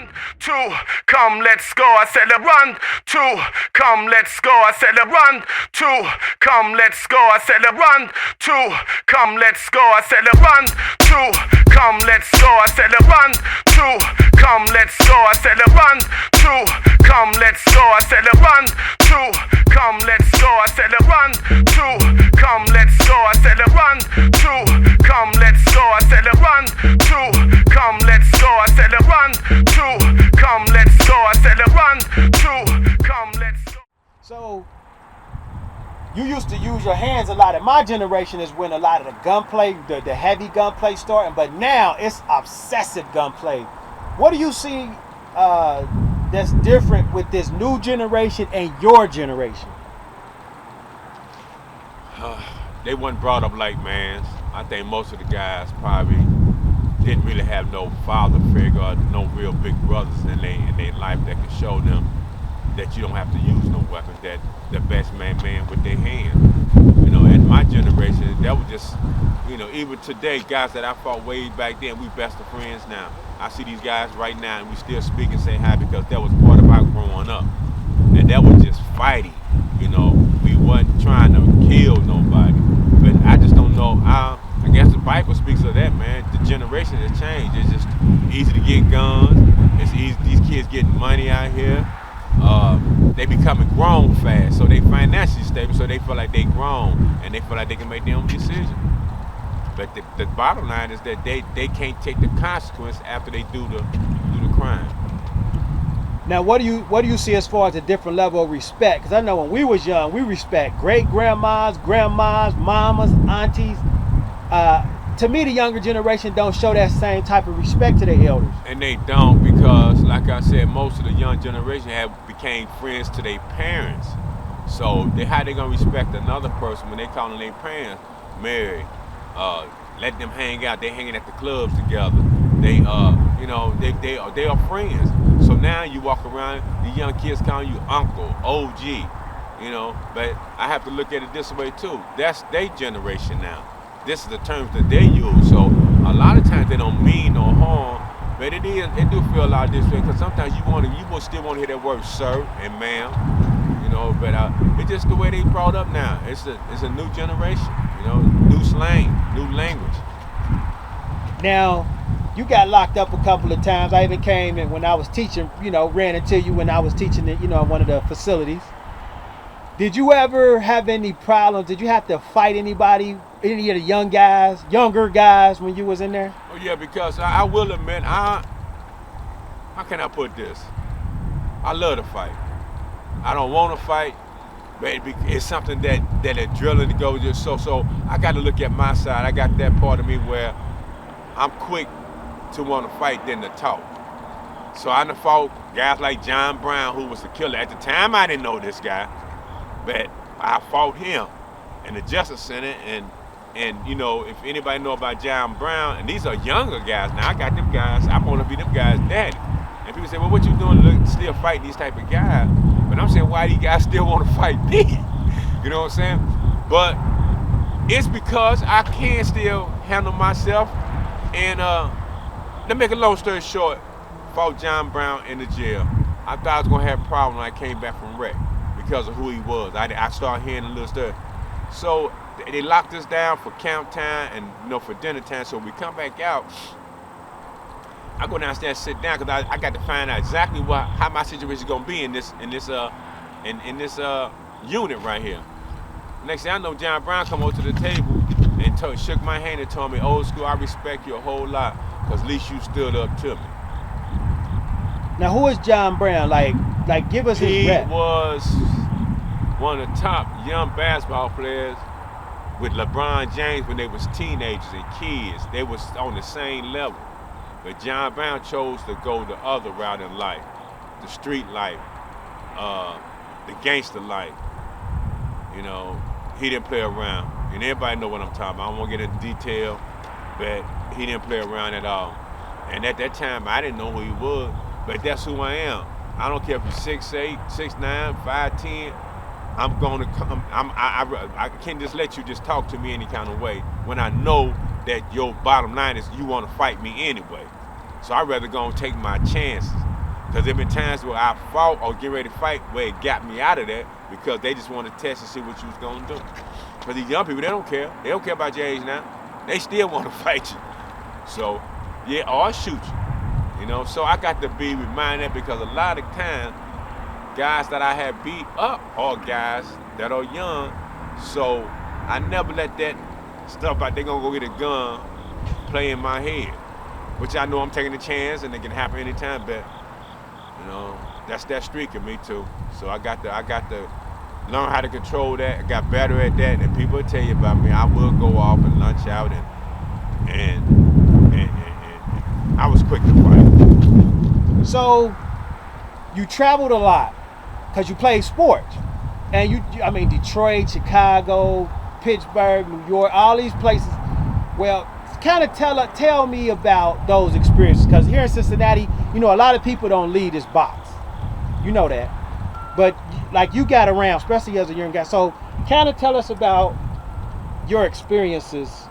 run, two, come, let's go. I said a run, two, come, let's go. I said a run, two, come, let's go. I said a run, two, come, let's go. I said a run, two, come, let's go. I said a run, two, come, let's go. I said a run, two, come, let's go. I said a run, two, come, let's go. I said a run, two, come, let's go. I said a run, two, come, let's go. I said a run, two, come, let's go. I said a run, two, come, let's go. I said a run, two, come, let's go. So you used to use your hands a lot. In my generation is when a lot of the gunplay, the heavy gunplay starting, but now it's obsessive gunplay. What do you see that's different with this new generation and your generation? They wasn't brought up like mans. I think most of the guys probably didn't really have no father figure or no real big brothers in their life that could show them that you don't have to use no weapons, that the best man with their hands. You know, in my generation, that was just, you know, even today, guys that I fought way back then, we best of friends now. I see these guys right now and we still speak and say hi because that was part of our growing up. And that was just fighting, you know. We wasn't trying to kill nobody. But I just don't know. I guess the Bible speaks of that, man. The generation has changed. It's just easy to get guns. It's easy. These kids getting money out here. They becoming grown fast, so they financially stable, so they feel like they grown and they feel like they can make their own decisions. But the bottom line is that they can't take the consequence after they do the crime. Now, what do you see as far as a different level of respect? Because I know when we was young, we respect great grandmas, mamas, aunties. To me, the younger generation don't show that same type of respect to their elders. And they don't because, like I said, most of the young generation became friends to their parents. So how they gonna respect another person when they calling their parents married? Let them hang out. They hanging at the clubs together. They they are friends. So now you walk around, the young kids calling you uncle, OG, you know. But I have to look at it this way too. That's their generation now. This is the terms that they use. So a lot of times they don't mean no harm, but it do feel a lot this way because sometimes you will still want to hear that word sir and ma'am, you know. But it's just the way they brought up now. It's a new generation, you know, new slang, new language. Now, you got locked up a couple of times. I even came in when I was teaching, you know, ran into you when I was teaching, you know, at one of the facilities. Did you ever have any problems? Did you have to fight anybody, any of the younger guys when you was in there? Oh yeah, because I will admit, how can I put this? I love to fight. I don't want to fight, but it's something that adrenaline to go just so I got to look at my side. I got that part of me where I'm quick to want to fight than to talk. So I done fought guys like John Brown, who was the killer. At the time, I didn't know this guy, but I fought him in the Justice Center. And you know, if anybody know about John Brown, and these are younger guys now, I got them guys, I want to be them guys' daddy. And people say, well, what you doing still fighting these type of guys? But I'm saying, why these guys still want to fight me? You know what I'm saying? But it's because I can still handle myself. And to make a long story short, fought John Brown in the jail. I thought I was gonna have a problem when I came back from rec because of who he was. I started hearing a little stuff. So they locked us down for count time and, you know, for dinner time. So when we come back out, I go downstairs and sit down because I got to find out exactly how my situation is gonna be in this unit right here. Next thing I know, John Brown come over to the table and shook my hand and told me, old school, I respect you a whole lot because at least you stood up to me. Now, who is John Brown? Like give us his rep. He was one of the top young basketball players with LeBron James when they was teenagers and kids. They was on the same level. But John Brown chose to go the other route in life, the street life, the gangster life. You know, he didn't play around. And everybody know what I'm talking about. I don't want to get into detail, but he didn't play around at all. And at that time, I didn't know who he was, but that's who I am. I don't care if you're 6'8", 6'9", 5'10". I'm going to come. I can't just let you just talk to me any kind of way when I know that your bottom line is you want to fight me anyway. So I'd rather go and take my chances. Because there been times where I fought or get ready to fight where it got me out of that because they just want to test and see what you was going to do. Because these young people, they don't care. They don't care about your age now. They still want to fight you. So, yeah, or shoot you. You know, so I got to be reminded because a lot of times, guys that I have beat up are guys that are young. So I never let that stuff like they gonna go get a gun play in my head. Which I know I'm taking a chance and it can happen anytime, but you know, that's that streak in me too. So I got to learn how to control that. I got better at that, and people will tell you about me. I will go off and lunch out, and I was quick to fight. So you traveled a lot because you played sports, and I mean Detroit, Chicago, Pittsburgh, New York, all these places. Well, kind of tell me about those experiences, because here in Cincinnati, you know, a lot of people don't leave this box. You know that. But like you got around, especially as a young guy. So kind of tell us about your experiences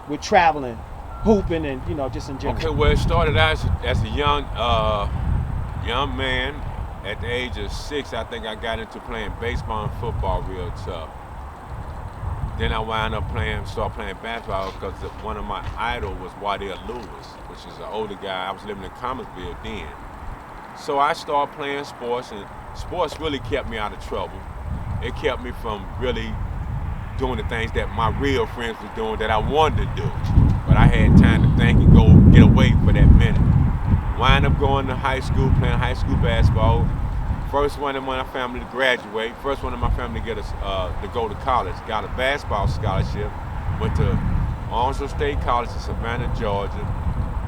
with traveling, hooping, and you know, just in general. Okay, well, it started out as a young man. At the age of 6, I think I got into playing baseball and football real tough. Then I wound up start playing basketball because one of my idols was Waddell Lewis, which is an older guy. I was living in Commonwealth then. So I started playing sports, and sports really kept me out of trouble. It kept me from really doing the things that my real friends were doing that I wanted to do. But I had time to think and go get away for that minute. Wind up going to high school, playing high school basketball. First one in my family to graduate. First one in my family to go to college. Got a basketball scholarship. Went to Onslow State College in Savannah, Georgia.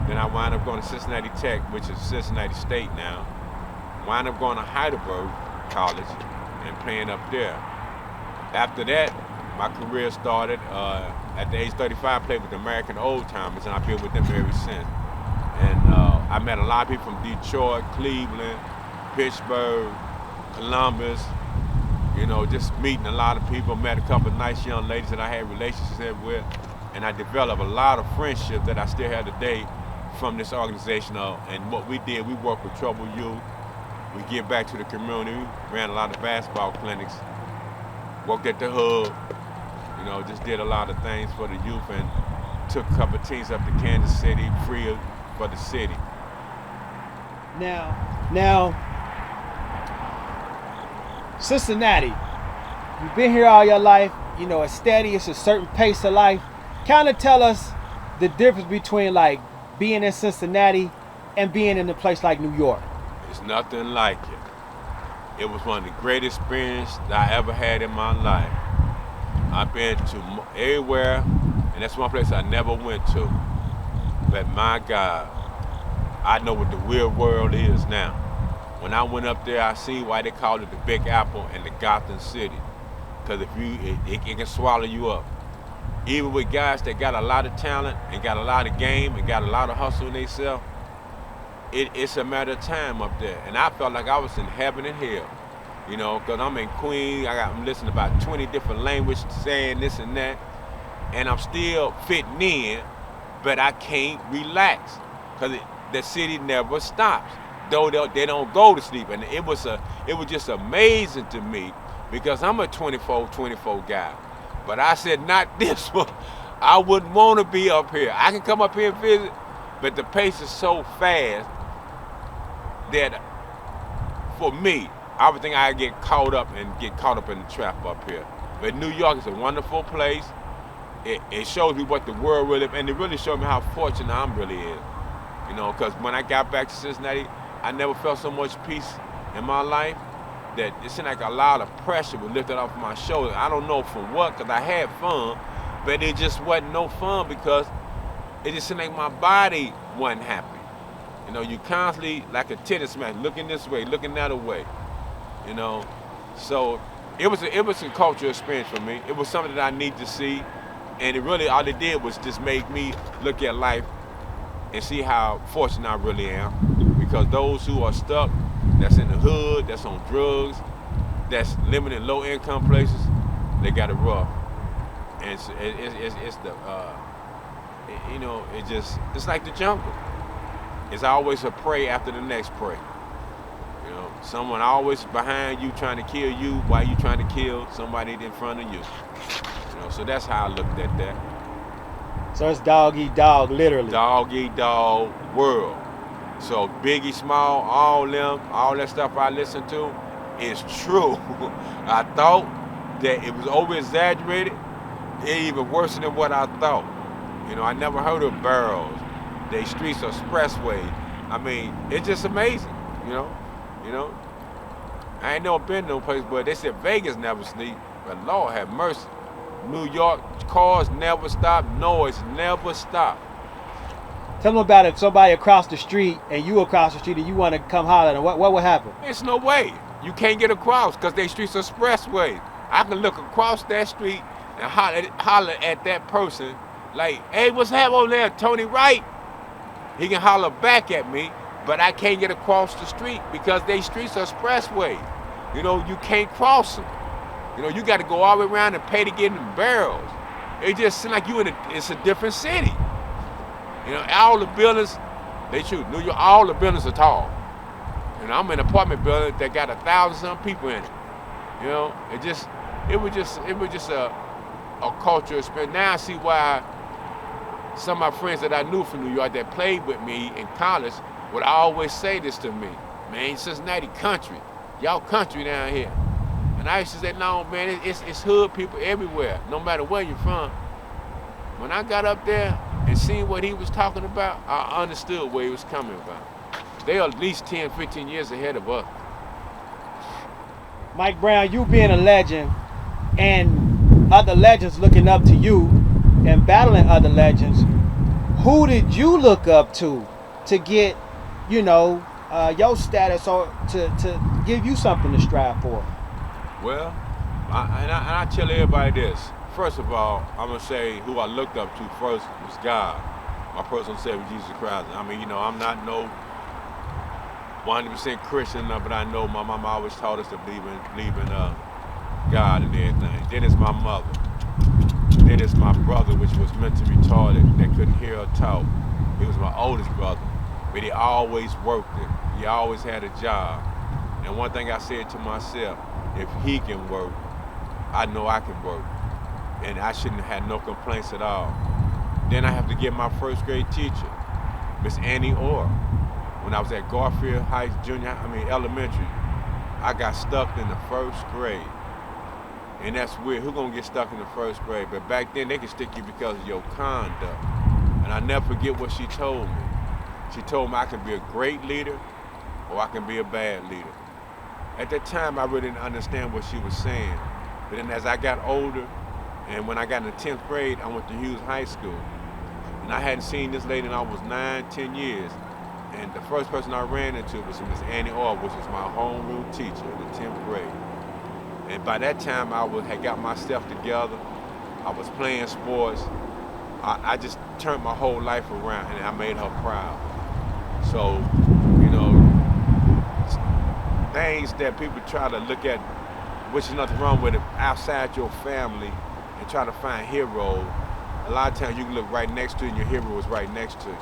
Then I wound up going to Cincinnati Tech, which is Cincinnati State now. Wound up going to Heidelberg College and playing up there. After that, my career started. At the age 35, I played with the American Old Timers, and I've been with them ever since. And I met a lot of people from Detroit, Cleveland, Pittsburgh, Columbus, you know, just meeting a lot of people. Met a couple of nice young ladies that I had relationships with, and I developed a lot of friendships that I still have today from this organization. And what we did, we worked with troubled youth. We give back to the community, ran a lot of basketball clinics, worked at the hub, you know, just did a lot of things for the youth, and took a couple of teams up to Kansas City, free for the city. Now, Cincinnati, you've been here all your life, you know, it's steady, it's a certain pace of life. Kind of tell us the difference between like being in Cincinnati and being in a place like New York. It's nothing like it. It was one of the greatest experiences that I ever had in my life. I've been to everywhere, and that's one place I never went to. But my God, I know what the real world is now. When I went up there, I seen why they called it the Big Apple and the Gotham City. Because it can swallow you up. Even with guys that got a lot of talent and got a lot of game and got a lot of hustle in themselves, it's a matter of time up there. And I felt like I was in heaven and hell. You know, because I'm in Queens, I'm listening to about 20 different languages saying this and that. And I'm still fitting in, but I can't relax. Because the city never stops. Though they don't go to sleep. And it was just amazing to me because I'm a 24 guy. But I said, not this one. I wouldn't want to be up here. I can come up here and visit, but the pace is so fast that for me, I would think I get caught up in the trap up here. But New York is a wonderful place. It shows me what the world really, and it really showed me how fortunate I'm really is. You know, because when I got back to Cincinnati, I never felt so much peace in my life that it seemed like a lot of pressure was lifted off my shoulders. I don't know from what, because I had fun, but it just wasn't no fun because it just seemed like my body wasn't happy. You know, you constantly, like a tennis smash, looking this way, looking that way, you know. So it was a cultural experience for me. It was something that I need to see, and it really, all it did was just make me look at life and see how fortunate I really am. Because those who are stuck, that's in the hood, that's on drugs, that's living in low-income places, they got it rough. And it's the, you know, it's like the jungle. It's always a prey after the next prey. Someone always behind you trying to kill you while you trying to kill somebody in front of you. You know, so that's how I looked at that. So it's dog eat dog, literally. Dog eat dog world. So Biggie Small, all them, all that stuff I listened to is true. I thought that it was over exaggerated. It even worse than what I thought. You know, I never heard of barrels. They streets expressway. I mean, it's just amazing. You know. I ain't never been no place, but they said Vegas never sleep. But Lord have mercy. New York, cars never stop, noise never stop. Tell them about if somebody across the street and you across the street and you want to come holler at them, what would happen? It's no way. You can't get across because they streets expressways. I can look across that street and holler at that person like, hey, what's happening over there, Tony Wright? He can holler back at me, but I can't get across the street because they streets are expressways. You know, you can't cross them. You know, you got to go all the way around and pay to get in the barrels. It just seems like it's a different city. You know, all the buildings, they shoot. New York, all the buildings are tall. You know, I'm in an apartment building that got 1,000-some people in it. You know, it was just a culture experience. Now I see why some of my friends that I knew from New York that played with me in college would always say this to me. Man, Cincinnati country. Y'all country down here. And I used to say, no, man, it's hood people everywhere, no matter where you're from. When I got up there and seen what he was talking about, I understood where he was coming from. They are at least 10, 15 years ahead of us. Mike Brown, you being a legend and other legends looking up to you and battling other legends, who did you look up to get, you know, your status or to give you something to strive for? Well, I tell everybody this. First of all, I'm going to say who I looked up to first was God. My personal Savior, Jesus Christ. I mean, you know, I'm not no 100% Christian, but I know my mama always taught us to believe in God and everything. Then it's my mother. Then it's my brother, which was mentally retarded, that couldn't hear or talk. He was my oldest brother, but he always worked it. He always had a job. And one thing I said to myself, if he can work, I know I can work. And I shouldn't have had no complaints at all. Then I have to get my first grade teacher, Miss Annie Orr. When I was at Garfield Elementary, I got stuck in the first grade. And that's weird, who gonna get stuck in the first grade? But back then they could stick you because of your conduct. And I never forget what she told me. She told me I can be a great leader or I can be a bad leader. At that time, I really didn't understand what she was saying. But then as I got older, and when I got in the 10th grade, I went to Hughes High School. And I hadn't seen this lady in almost 9, 10 years. And the first person I ran into was Miss Annie Orr, which was my homeroom teacher in the 10th grade. And by that time, had got myself together. I was playing sports. I just turned my whole life around, and I made her proud. So, you know, things that people try to look at, which is nothing wrong with it, outside your family, and try to find heroes. A lot of times you can look right next to you and your hero is right next to you.